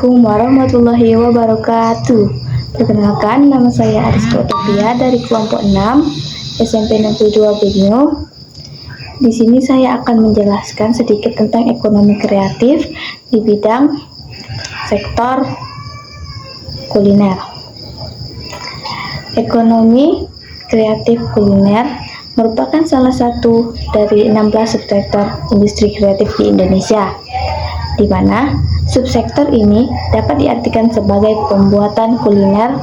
Assalamualaikum warahmatullahi wabarakatuh. Perkenalkan, nama saya Ariska Utopia dari kelompok 6 SMP Negeri 2 Benio. Di sini saya akan menjelaskan sedikit tentang ekonomi kreatif di bidang sektor kuliner. Ekonomi kreatif kuliner merupakan salah satu dari 16 subsektor industri kreatif di Indonesia, di mana subsektor ini dapat diartikan sebagai pembuatan kuliner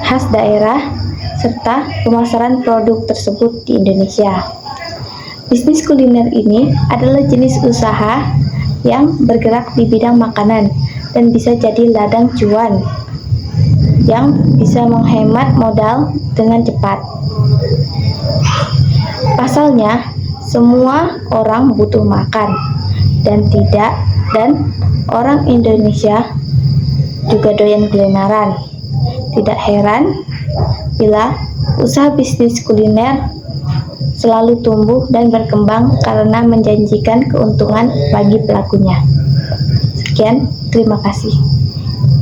khas daerah serta pemasaran produk tersebut di Indonesia. Bisnis kuliner ini adalah jenis usaha yang bergerak di bidang makanan dan bisa jadi ladang cuan yang bisa menghemat modal dengan cepat. Pasalnya, semua orang butuh makan dan orang Indonesia juga doyan kulineran. Tidak heran bila usaha bisnis kuliner selalu tumbuh dan berkembang karena menjanjikan keuntungan bagi pelakunya. Sekian, terima kasih.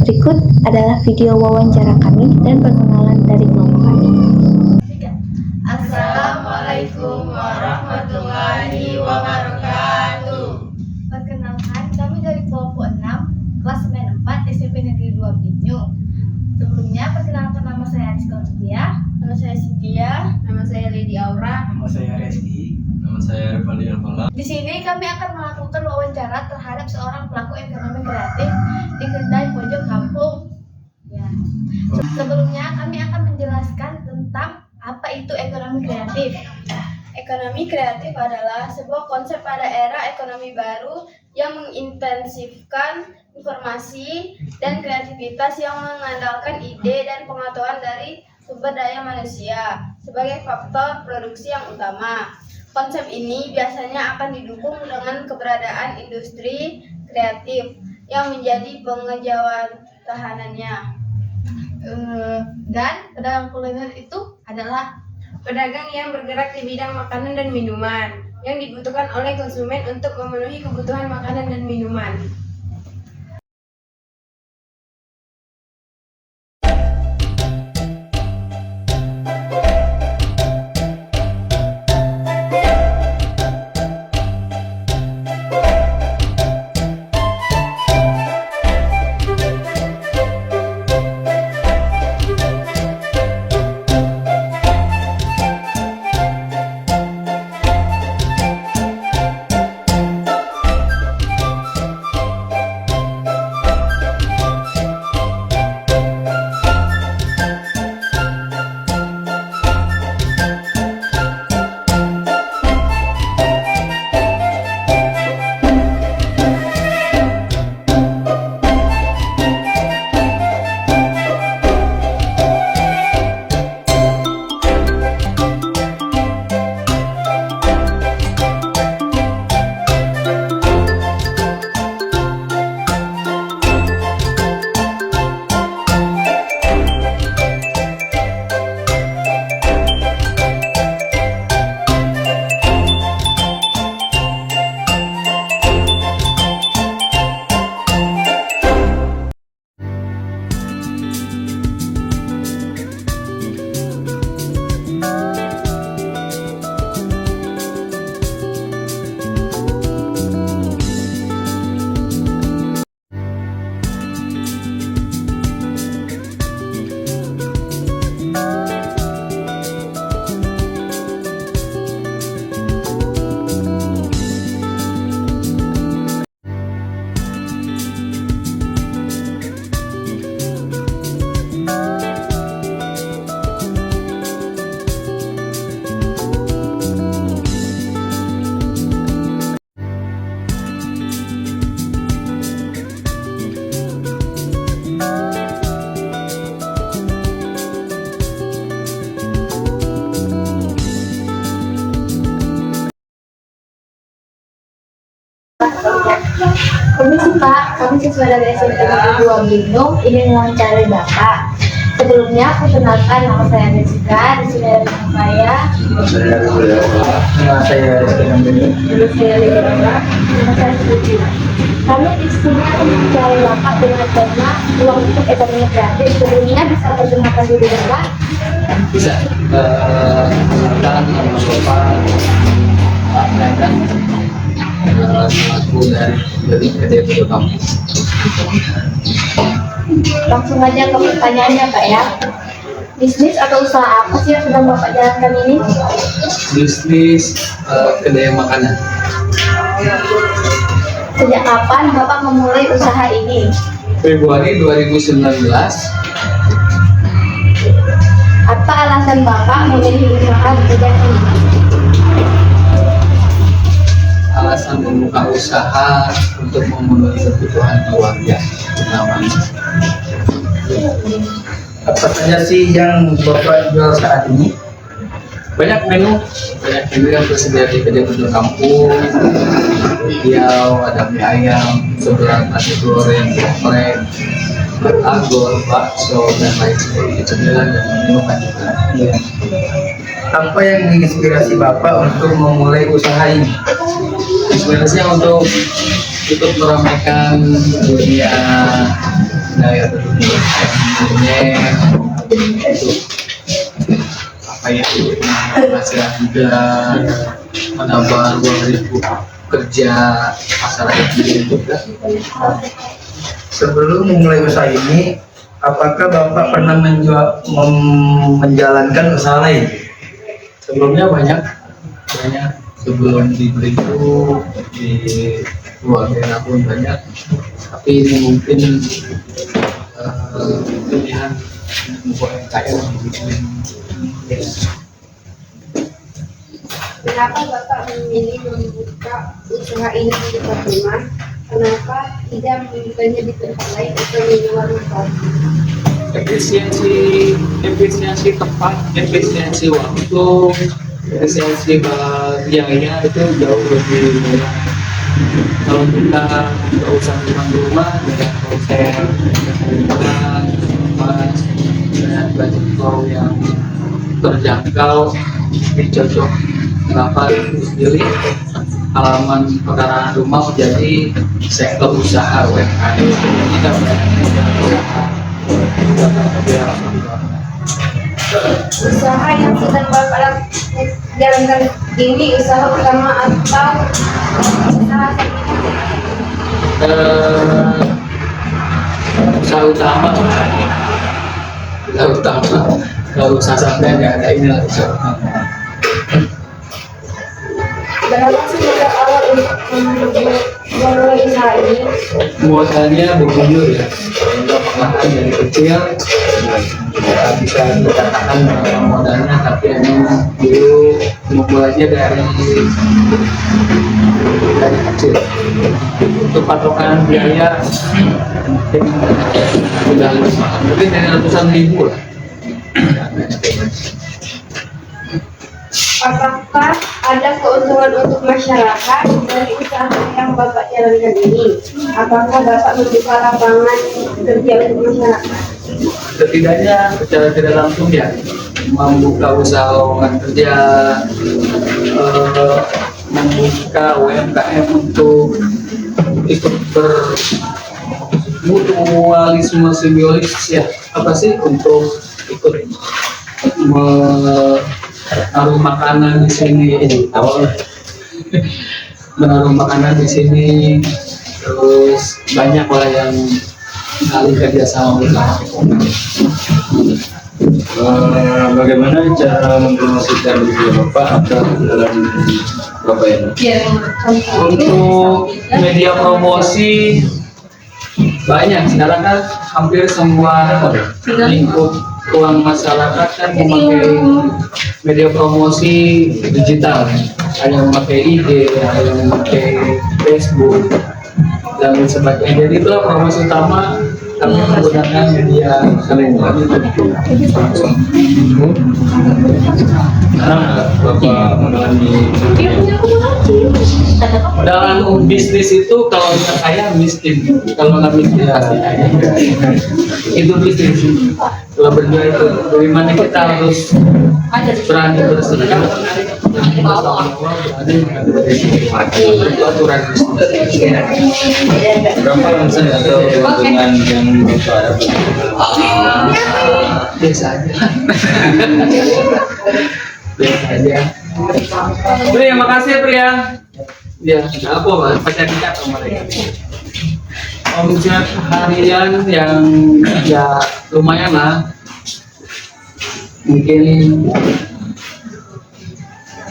Berikut adalah video wawancara kami dan perkenalan dari kelompok kami. Assalamualaikum warahmatullahi wabarakatuh. Perkenalkan, kami dari kelompok 6 kelas 4 SMP Negeri 2 Benio. Sebelumnya, perkenalkan, nama saya Ariska Utopia. Nama saya Cynthia, nama saya Lady Aura, Nama saya Reski. Nama saya Revali Alfala. Di sini kami akan melakukan wawancara terhadap seorang pelaku ekonomi kreatif di kedai pojok kampung. Ya. Sebelumnya, kami akan menjelaskan tentang apa itu ekonomi kreatif. Ekonomi kreatif adalah sebuah konsep pada era ekonomi baru yang mengintensifkan informasi dan kreativitas yang mengandalkan ide dan pengetahuan dari sumber daya manusia sebagai faktor produksi yang utama. Konsep ini biasanya akan didukung dengan keberadaan industri kreatif yang menjadi pengejauhan tahanannya. Dan pedagang kuliner itu adalah Pedagang yang bergerak di bidang makanan dan minuman yang dibutuhkan oleh konsumen untuk memenuhi kebutuhan makanan dan minuman. Permisi Pak, kami siswa dari SMP Negeri 2 Benio ingin mewawancarai Bapak. Sebelumnya, perkenalkan nama saya Jessica, di sini ada teman saya. Nama saya Rizky Nambini. Nama saya Lina. Nama saya Suci. Kami di sini akan mencari bapak dengan tema ruang untuk ekonomi kreatif. Sebelumnya bisa perkenalkan diri bapak. Bisa perkenalkan nama Bapak Medan. Aku dari PDP Kampus. Langsung aja ke pertanyaannya Pak ya. Bisnis atau usaha apa sih yang sedang Bapak jalankan ini? Bisnis kedai makanan. Sejak kapan Bapak memulai usaha ini? Februari 2019. Apa alasan Bapak memilih usaha di bidang ini? Alasan membuka usaha untuk memenuhi kebutuhan keluarga utamanya. Apa saja sih yang Bapak jual saat ini? Banyak menu yang tersedia di kedai Betul Kampung. Riau, ada mie ayam, sebelah nasi goreng, geprek, batagor, bakso, dan lain sebagainya. Cemilan dan minuman juga. Iya. Apa yang menginspirasi Bapak untuk memulai usaha ini? Inspirasinya untuk meramaikan dunia budaya dunia untuk apa ya, penghasilan juga, menambah ruang lingkup kerja masyarakat juga. Sebelum memulai usaha ini, apakah Bapak pernah menjalankan usaha lain? Sebelumnya banyak sebelum di Belitung, di luar daerah pun banyak, tapi ini mungkin pilihan membuat UMKM di Belitung. Kenapa Bapak memilih membuka usaha ini di tempat rumah? Kenapa tidak membukanya di tempat lain atau di luar rumah? Efisiensi tempat, efisiensi waktu, efisiensi biaya itu jauh lebih murah. Kalau kita nggak usah rumah dengan konsep mas dengan budget flow yang terjangkau, cocok. Kenapa sendiri halaman pekarangan rumah menjadi sektor usaha UMKM. Kita Usaha yang sedang Bapak jalankan ini usaha utama atau usaha usaha utama kalau usaha sampai nggak ada ini lah usaha utama. berapa sih modal awal untuk memulai usaha ini? Modalnya berjujur ya, perlahan dari kecil ya, bisa dikatakan modalnya, tapi emang dulu memulainya dari kecil. Untuk patokan biaya mungkin dari ratusan ribu lah. Apakah ada keuntungan untuk masyarakat dari usaha yang Bapak jalankan ini? Apakah Bapak membuka lapangan kerja untuk masyarakat? Setidaknya secara tidak langsung ya, membuka usaha lowongan kerja, membuka UMKM untuk ikut bermutualisme simbiosis ya, apa sih, untuk ikut menaruh makanan di sini, menaruh makanan di sini, terus banyak lah yang saling kerja sama bersama. Bagaimana cara mempromosikan diri Bapak dalam Bapak ini? Untuk media promosi banyak, sekarang kan hampir semua lingkup ruang masyarakat kan memakai media promosi digital, ada yang memakai IG, ada yang memakai Facebook dan sebagainya. Jadi itulah promosi utama kami menggunakan media Karena Bapak mengalami dalam bisnis itu, kalau nggak kaya miskin, kalau nggak miskin pasti kaya. Itu bisnis. setelah berdua itu bagaimana kita harus berani bersedekah dan kita sama-sama berani mengambil resiko. Itu aturan Islam. Berapa omset atau keuntungan yang Bapak dapat? Biasa aja. Biasa aja. Pria, makasih ya Pria. Ya, apa mas? Pacar kita atau mereka? Omset harian yang ya lumayan lah, mungkin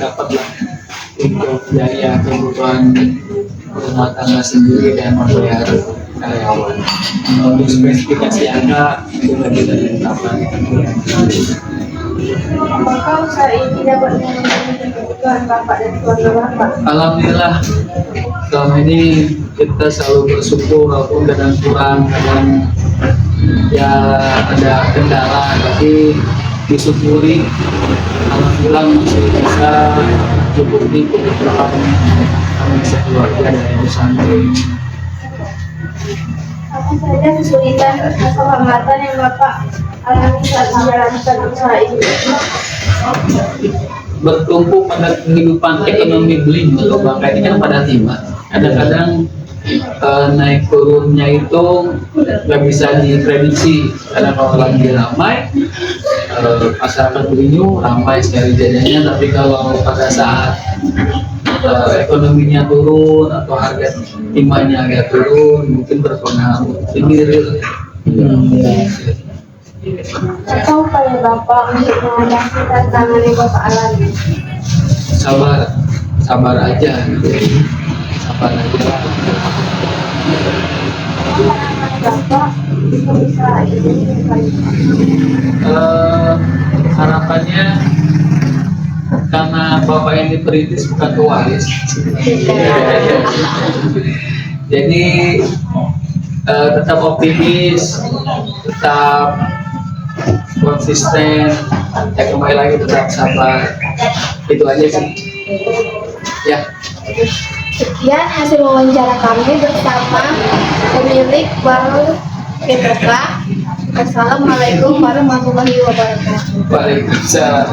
dapat lah untuk biaya kebutuhan rumah tangga sendiri dan membayar karyawan. Untuk spesifikasi angka itu nggak bisa ditetapkan. Apakah usaha ini dapat memenuhi kebutuhan Bapak dan keluarga Bapak? Alhamdulillah selama ini kita selalu bersyukur walaupun kadang kurang, kadang ya ada kendala, tapi disyukuri. Alhamdulillah masih bisa cukupi kebutuhan kami sekeluarga dari pesantren. Apa saja kesulitan atau hambatan yang Bapak alami saat menjalankan usaha ini? Bertumpu pada kehidupan ekonomi beli atau bangkai ini kan pada timah. Kadang-kadang naik turunnya itu nggak bisa diprediksi. Karena kalau lagi ramai, masyarakat Belinyu ramai sekali jadinya. Tapi kalau pada saat ekonominya turun atau harga timahnya agak turun, mungkin berpengaruh. Ini real. Apa upaya Bapak untuk menghadapi tantangan yang Bapak alami? Sabar aja gitu. Sabar aja. Bapak untuk usaha ini Harapannya karena Bapak yang diperintis bukan pewaris, jadi tetap optimis, tetap konsisten, ya kembali lagi tetap sabar. Itu aja sih ya. Sekian hasil wawancara kami bersama pemilik warung Petroka. Assalamualaikum warahmatullahi wabarakatuh. Waalaikumsalam.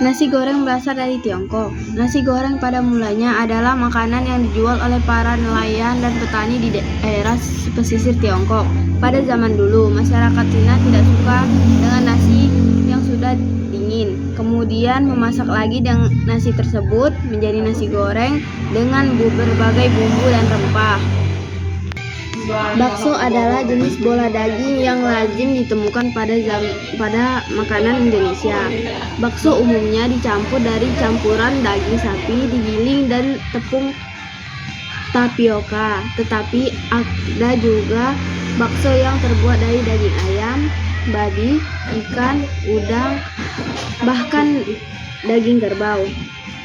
Nasi goreng berasal dari Tiongkok. Nasi goreng pada mulanya adalah makanan yang dijual oleh para nelayan dan petani di daerah pesisir Tiongkok. Pada zaman dulu, masyarakat Cina tidak suka dengan nasi yang sudah dingin. Kemudian memasak lagi dengan nasi tersebut menjadi nasi goreng dengan berbagai bumbu dan rempah. Bakso adalah jenis bola daging yang lazim ditemukan pada makanan Indonesia. Bakso umumnya dicampur dari campuran daging sapi, digiling, dan tepung tapioka. Tetapi ada juga bakso yang terbuat dari daging ayam, babi, ikan, udang, bahkan daging kerbau.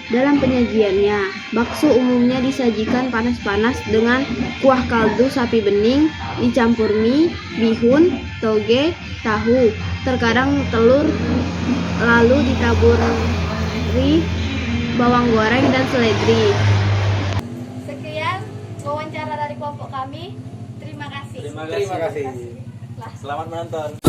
Dalam penyajiannya, bakso umumnya disajikan panas-panas dengan kuah kaldu sapi bening, dicampur mie, bihun, toge, tahu, terkadang telur, lalu ditaburi bawang goreng dan seledri. Sekian wawancara dari kelompok kami. Terima kasih. Terima kasih. Selamat menonton.